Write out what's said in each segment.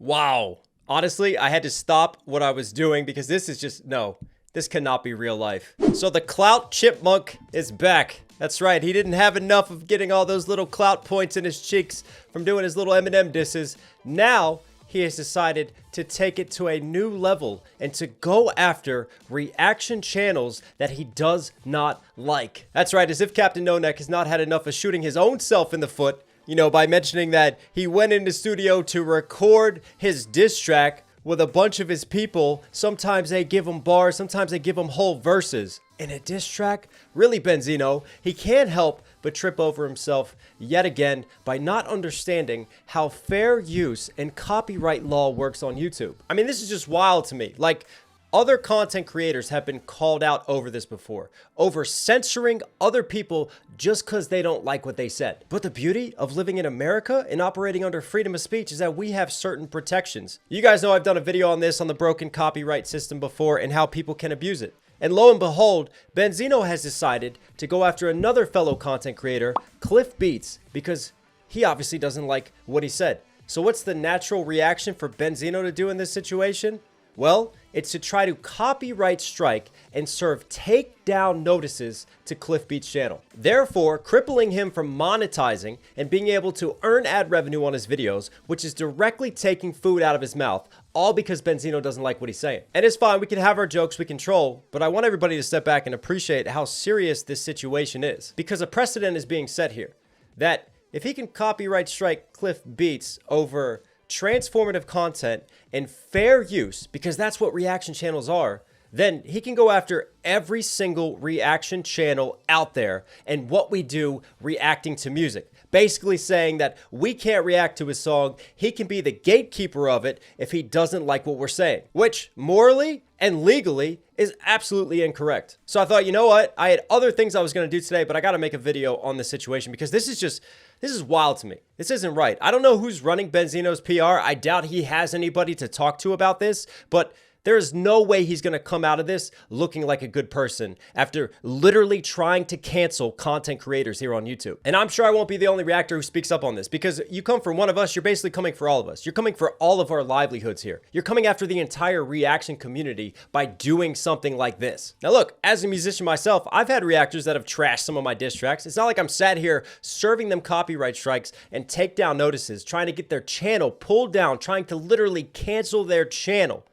Wow. Honestly, I had to stop what I was doing because this is just, no, this cannot be real life. So the clout chipmunk is back. That's right, he didn't have enough of getting all those little clout points in his cheeks from doing his little Eminem disses. Now, he has decided to take it to a new level and to go after reaction channels that he does not like. That's right, as if Captain No Neck has not had enough of shooting his own self in the foot, you know, by mentioning that he went in the studio to record his diss track with a bunch of his people. Sometimes they give him bars, sometimes they give him whole verses. In a diss track? Really, Benzino, he can't help but trip over himself yet again by not understanding how fair use and copyright law works on YouTube. I mean, this is just wild to me. Like, other content creators have been called out over this before, over censoring other people just because they don't like what they said. But the beauty of living in America and operating under freedom of speech is that we have certain protections. You guys know I've done a video on this, on the broken copyright system before and how people can abuse it. And lo and behold, Benzino has decided to go after another fellow content creator, Cliff Beats, because he obviously doesn't like what he said. So what's the natural reaction for Benzino to do in this situation? Well, it's to try to copyright strike and serve takedown notices to Cliff Beats' channel, therefore crippling him from monetizing and being able to earn ad revenue on his videos, which is directly taking food out of his mouth, all because Benzino doesn't like what he's saying. And it's fine, we can have our jokes, we can troll, but I want everybody to step back and appreciate how serious this situation is, because a precedent is being set here, that if he can copyright strike Cliff Beats over transformative content and fair use, because that's what reaction channels are, then he can go after every single reaction channel out there and what we do reacting to music. Basically saying that we can't react to his song, he can be the gatekeeper of it if he doesn't like what we're saying, which morally and legally is absolutely incorrect. So I thought, you know what? I had other things I was going to do today, but I got to make a video on this situation because this is wild to me. This isn't right. I don't know who's running Benzino's PR. I doubt he has anybody to talk to about this, but there is no way he's going to come out of this looking like a good person after literally trying to cancel content creators here on YouTube. And I'm sure I won't be the only reactor who speaks up on this, because you come from one of us, you're basically coming for all of us. You're coming for all of our livelihoods here. You're coming after the entire reaction community by doing something like this. Now look, as a musician myself, I've had reactors that have trashed some of my diss tracks. It's not like I'm sat here serving them copyright strikes and takedown notices, trying to get their channel pulled down, trying to literally cancel their channel.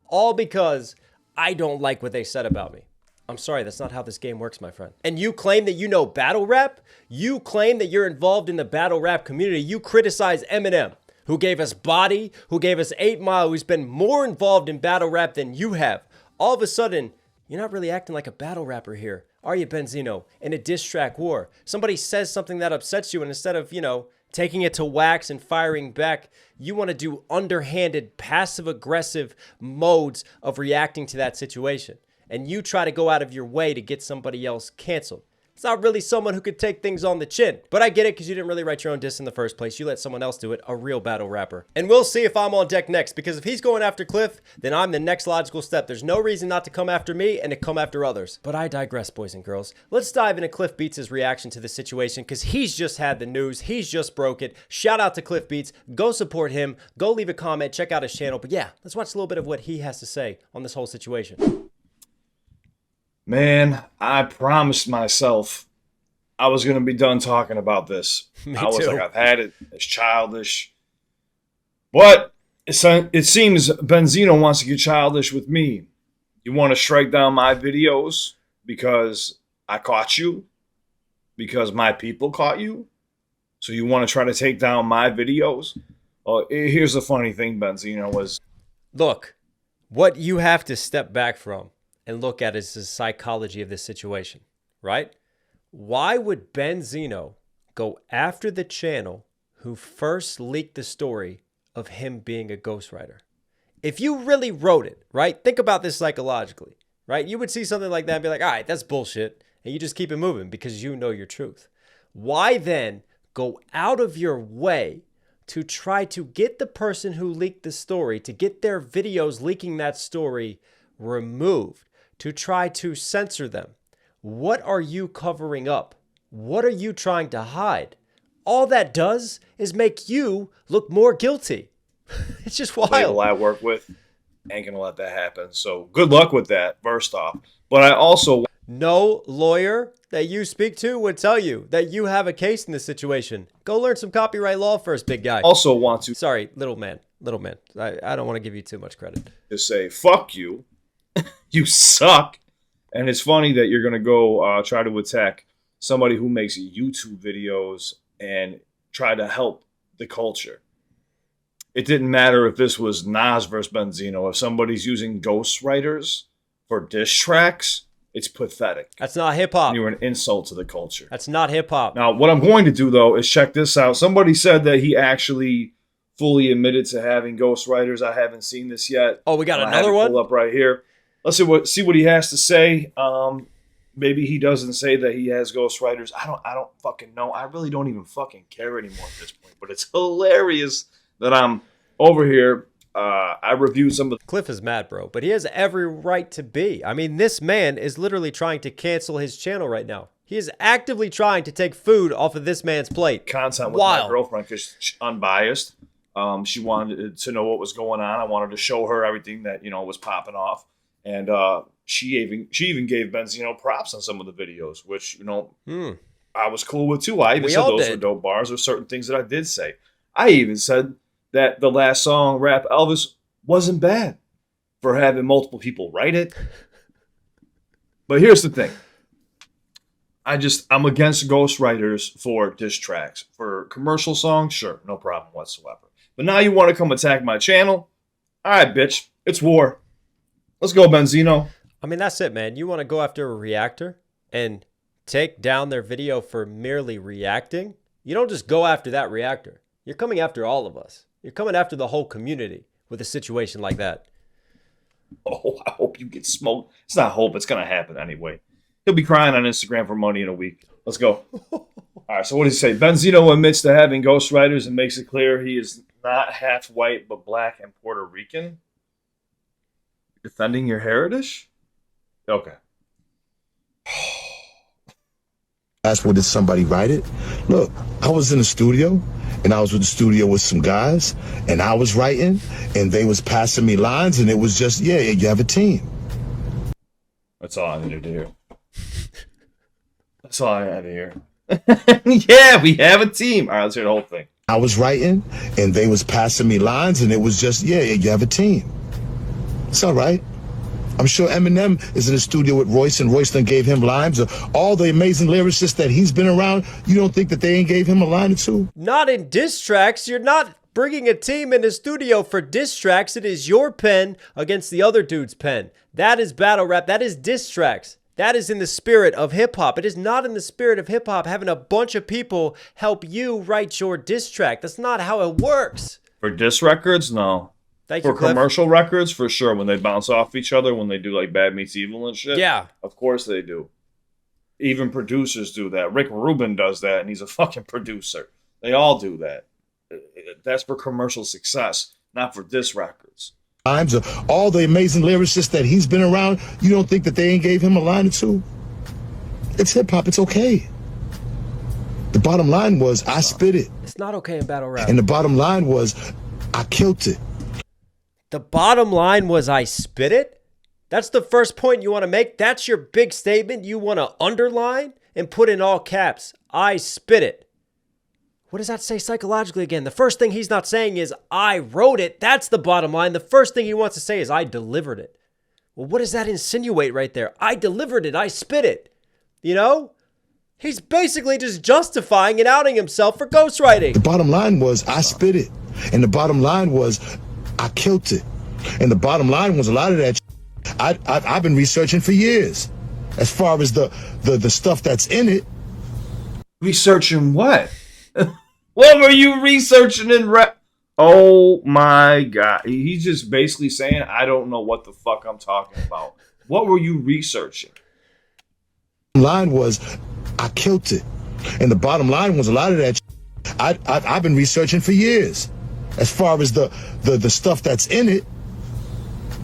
All because I don't like what they said about me. I'm sorry, that's not how this game works, my friend. And you claim that you know battle rap? You claim that you're involved in the battle rap community. You criticize Eminem, who gave us Body, who gave us 8 Mile, who's been more involved in battle rap than you have. All of a sudden, you're not really acting like a battle rapper here, are you, Benzino? In a diss track war. Somebody says something that upsets you, and instead of, you know, taking it to wax and firing back, you want to do underhanded, passive-aggressive modes of reacting to that situation. And you try to go out of your way to get somebody else canceled. It's not really someone who could take things on the chin. But I get it, because you didn't really write your own diss in the first place. You let someone else do it, a real battle rapper. And we'll see if I'm on deck next, because if he's going after Cliff, then I'm the next logical step. There's no reason not to come after me and to come after others. But I digress, boys and girls. Let's dive into Cliff Beats' reaction to the situation, because he's just had the news. He's just broke it. Shout out to Cliff Beats. Go support him. Go leave a comment. Check out his channel. But yeah, let's watch a little bit of what he has to say on this whole situation. Man, I promised myself I was going to be done talking about this. I was like, I've had it. It's childish. But it seems Benzino wants to get childish with me. You want to strike down my videos because I caught you? Because my people caught you? So you want to try to take down my videos? Well, here's the funny thing, Benzino, was... Look, what you have to step back from and look at is the psychology of this situation, right? Why would Benzino go after the channel who first leaked the story of him being a ghostwriter? If you really wrote it, right? Think about this psychologically, right? You would see something like that and be like, all right, that's bullshit. And you just keep it moving because you know your truth. Why then go out of your way to try to get the person who leaked the story, to get their videos leaking that story removed, to try to censor them? What are you covering up? What are you trying to hide? All that does is make you look more guilty. It's just label wild. I work with ain't gonna let that happen. So good luck with that, first off. But I also No lawyer that you speak to would tell you that you have a case in this situation. Go learn some copyright law first, big guy. also want to Sorry, little man. Little man. I don't want to give you too much credit. say, fuck you. You suck. And it's funny that you're gonna go try to attack somebody who makes YouTube videos and try to help the culture. It didn't matter if this was Nas versus Benzino. If somebody's using ghostwriters for diss tracks, it's pathetic. That's not hip hop. You're an insult to the culture. That's not hip hop. Now, what I'm going to do, though, is check this out. Somebody said that he actually fully admitted to having ghostwriters. I haven't seen this yet. Oh, we got I have another it one? pulled up right here. Let's see what he has to say. Maybe he doesn't say that he has ghostwriters. I don't fucking know. I really don't even fucking care anymore at this point. But it's hilarious that I'm over here. I reviewed some of the Cliff is mad, bro, but he has every right to be. I mean, this man is literally trying to cancel his channel right now. He is actively trying to take food off of this man's plate. content with my girlfriend because she's unbiased. She wanted to know what was going on. I wanted to show her everything that was popping off, and she even gave Benzino props on some of the videos, which I was cool with too. I even said those were dope bars. Or certain things that I did say. I even said that the last song, Rap Elvis, wasn't bad for having multiple people write it. But here's the thing. I'm against ghostwriters for diss tracks. For commercial songs, sure, no problem whatsoever. But now you want to come attack my channel? All right, bitch. It's war. Let's go, Benzino. I mean, that's it, man. You want to go after a reactor and take down their video for merely reacting? You don't just go after that reactor. You're coming after all of us. You're coming after the whole community with a situation like that. Oh, I hope you get smoked. It's not hope. It's going to happen anyway. He'll be crying on Instagram for money in a week. Let's go. All right, so what does he say? Benzino admits to having ghostwriters and makes it clear he is not half white but black and Puerto Rican. Defending your heritage? Okay. Asked, well, did somebody write it? Look, I was in the studio, and I was with the studio with some guys, and I was writing, and they was passing me lines, and it was just, yeah, you have a team. That's all I needed to hear. That's all I had to hear. Yeah, we have a team. All right, let's hear the whole thing. I was writing, and they was passing me lines, and it was just, yeah, you have a team. It's all right. I'm sure Eminem is in the studio with Royce, and Royce done gave him lines. All the amazing lyricists that he's been around, you don't think that they ain't gave him a line or two? Not in diss tracks. You're not bringing a team in the studio for diss tracks. It is your pen against the other dude's pen. That is battle rap. That is diss tracks. That is in the spirit of hip-hop. It is not in the spirit of hip-hop having a bunch of people help you write your diss track. That's not how it works. For diss records, no. Thank you, For Cliff. commercial records, for sure. When they bounce off each other, when they do like Bad Meets Evil and shit. Yeah. Of course they do. Even producers do that. Rick Rubin does that, and he's a fucking producer. They all do that. That's for commercial success, not for diss records. All the amazing lyricists that he's been around, you don't think that they ain't gave him a line or two? It's hip-hop. It's okay. The bottom line was, I spit it. It's not okay in battle rap. And the bottom line was, I killed it. The bottom line was I spit it? That's the first point you want to make? That's your big statement you want to underline and put in all caps. I spit it. What does that say psychologically again? The first thing he's not saying is I wrote it. That's the bottom line. The first thing he wants to say is I delivered it. Well, what does that insinuate right there? I delivered it. I spit it. You know? He's basically just justifying and outing himself for ghostwriting. The bottom line was I spit it. And the bottom line was I killed it. And the bottom line was a lot of that I've been researching for years. As far as the stuff that's in it. Researching what? What were you researching in rap? Oh my God. He's just basically saying, I don't know what the fuck I'm talking about. What were you researching? The line was I killed it. And the bottom line was a lot of that I've been researching for years. As far as the stuff that's in it.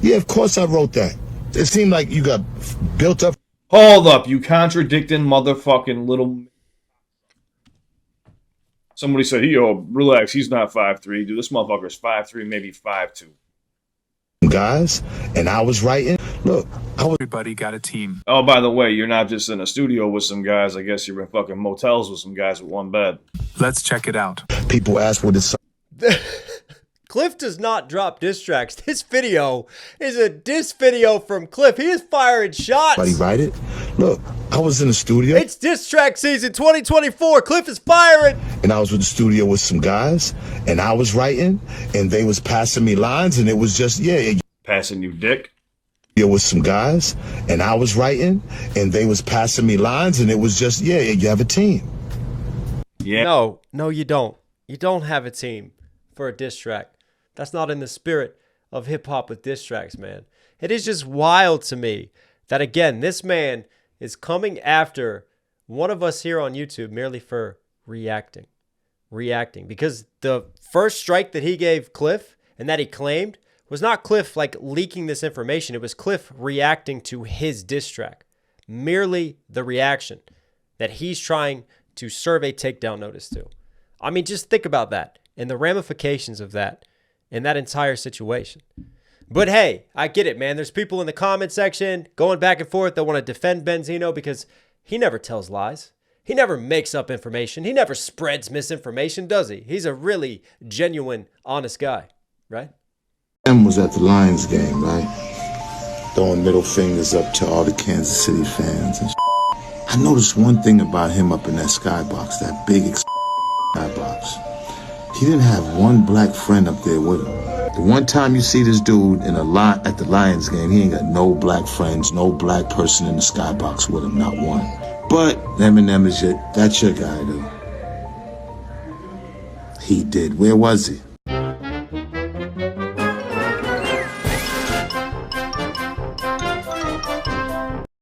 Yeah, of course I wrote that. It seemed like you got built up. Hold up, you contradicting motherfucking little... Somebody said, yo, relax, he's not 5'3". Dude, this motherfucker's 5'3", maybe 5'2". Guys, and I was writing. Look, Everybody got a team. Oh, by the way, you're not just in a studio with some guys. I guess you're in fucking motels with some guys with one bed. Let's check it out. People ask what it's. Cliff does not drop diss tracks. This video is a diss video from Cliff. He is firing shots. Somebody write it. Look, I was in the studio. It's diss track season 2024. Cliff is firing. And I was in the studio with some guys, and I was writing, and they was passing me lines, and it was just, Passing you dick? with some guys, and I was writing, and they was passing me lines, and it was just, you have a team. Yeah. No, you don't. You don't have a team for a diss track. That's not in the spirit of hip hop with diss tracks, man. It is just wild to me that, again, this man is coming after one of us here on YouTube merely for reacting. Because the first strike that he gave Cliff and that he claimed was not Cliff like leaking this information. It was Cliff reacting to his diss track. Merely the reaction that he's trying to serve a takedown notice to. I mean, just think about that and the ramifications of that in that entire situation. But hey, I get it, man. There's people in the comment section going back and forth that want to defend Benzino because he never tells lies. He never makes up information. He never spreads misinformation, does he? He's a really genuine, honest guy, right? Em was at the Lions game, right? Throwing middle fingers up to all the Kansas City fans. And I noticed one thing about him up in that skybox, that big skybox. He didn't have one black friend up there with him. The one time you see this dude in at the Lions game, he ain't got no black friends, no black person in the skybox with him, not one. But Eminem that's your guy, though. He did. Where was he?